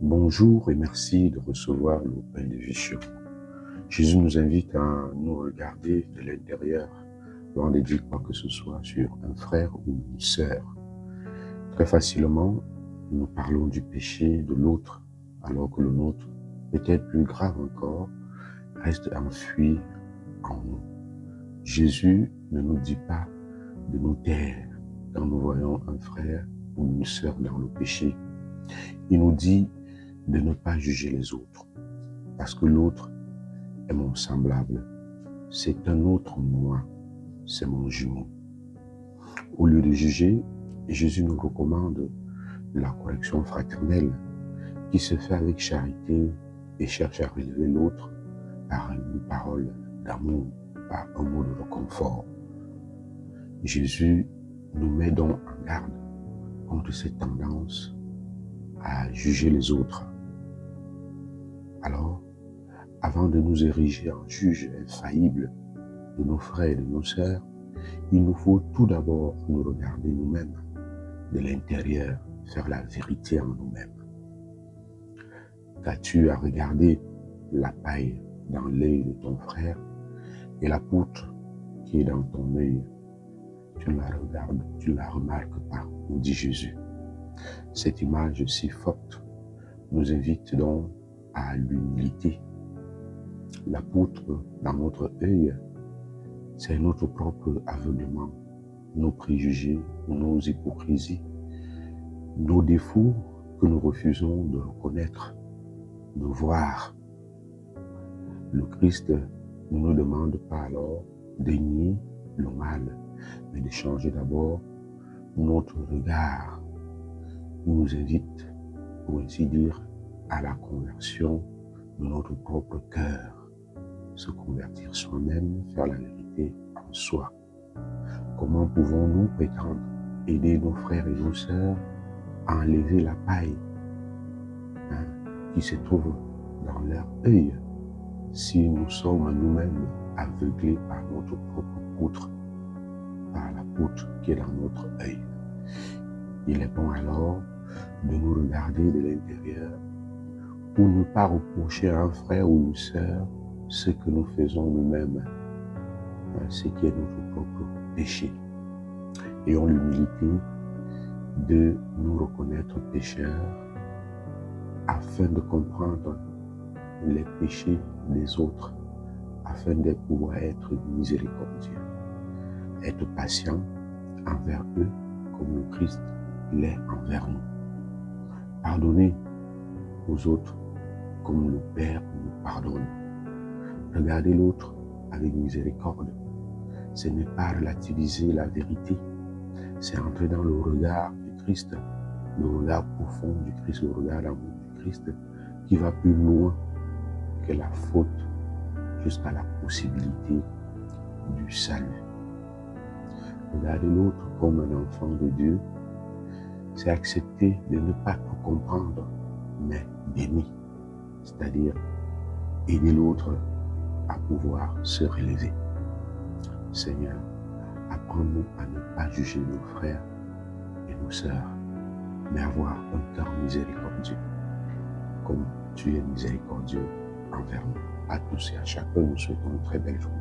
Bonjour et merci de recevoir le pain de vie. Jésus nous invite à nous regarder de l'intérieur avant de dire quoi que ce soit sur un frère ou une sœur. Très facilement, nous parlons du péché de l'autre, alors que le nôtre, peut-être plus grave encore, reste enfui en nous. Jésus ne nous dit pas de nous taire quand nous voyons un frère ou une sœur dans le péché. Il nous dit de ne pas juger les autres, parce que l'autre est mon semblable. C'est un autre moi, c'est mon jumeau. Au lieu de juger, Jésus nous recommande la correction fraternelle qui se fait avec charité et cherche à relever l'autre par une parole d'amour, par un mot de réconfort. Jésus nous met donc en garde contre cette tendance à juger les autres. Alors, avant de nous ériger en juge infaillible de nos frères et de nos sœurs, il nous faut tout d'abord nous regarder nous-mêmes de l'intérieur, faire la vérité en nous-mêmes. Qu'as-tu à regarder la paille dans l'œil de ton frère et la poutre qui est dans ton œil? Tu ne la regardes, tu ne la remarques pas, nous dit Jésus. Cette image si forte nous invite donc à l'humilité. La poutre dans notre œil, c'est notre propre aveuglement, nos préjugés, nos hypocrisies, nos défauts que nous refusons de reconnaître, de voir. Le Christ ne nous demande pas alors de nier le mal, mais de changer d'abord notre regard. Il nous invite, pour ainsi dire, à la conversion de notre propre cœur, se convertir soi-même, faire la vérité en soi. Comment pouvons-nous prétendre aider nos frères et nos sœurs à enlever la paille qui se trouve dans leur œil si nous sommes nous-mêmes aveuglés par notre propre poutre, par la poutre qui est dans notre œil? Il est bon alors de nous regarder de l'intérieur pour ne pas reprocher à un frère ou une sœur ce que nous faisons nous-mêmes, ce qui est notre propre péché. Ayons l'humilité de nous reconnaître pécheurs afin de comprendre les péchés des autres, afin de pouvoir être miséricordieux, être patient envers eux comme le Christ l'est envers nous. Pardonner aux autres comme le Père nous pardonne. Regarder l'autre avec miséricorde. Ce n'est pas relativiser la vérité, c'est entrer dans le regard du Christ, le regard profond du Christ, le regard d'amour du Christ qui va plus loin que la faute jusqu'à la possibilité du salut. Regarder l'autre comme un enfant de Dieu, c'est accepter de ne pas tout comprendre, mais d'aimer, c'est-à-dire aider l'autre à pouvoir se relever. Seigneur, apprends-nous à ne pas juger nos frères et nos sœurs, mais avoir un cœur miséricordieux, comme tu es miséricordieux envers nous. À tous et à chacun, nous souhaitons une très belle journée.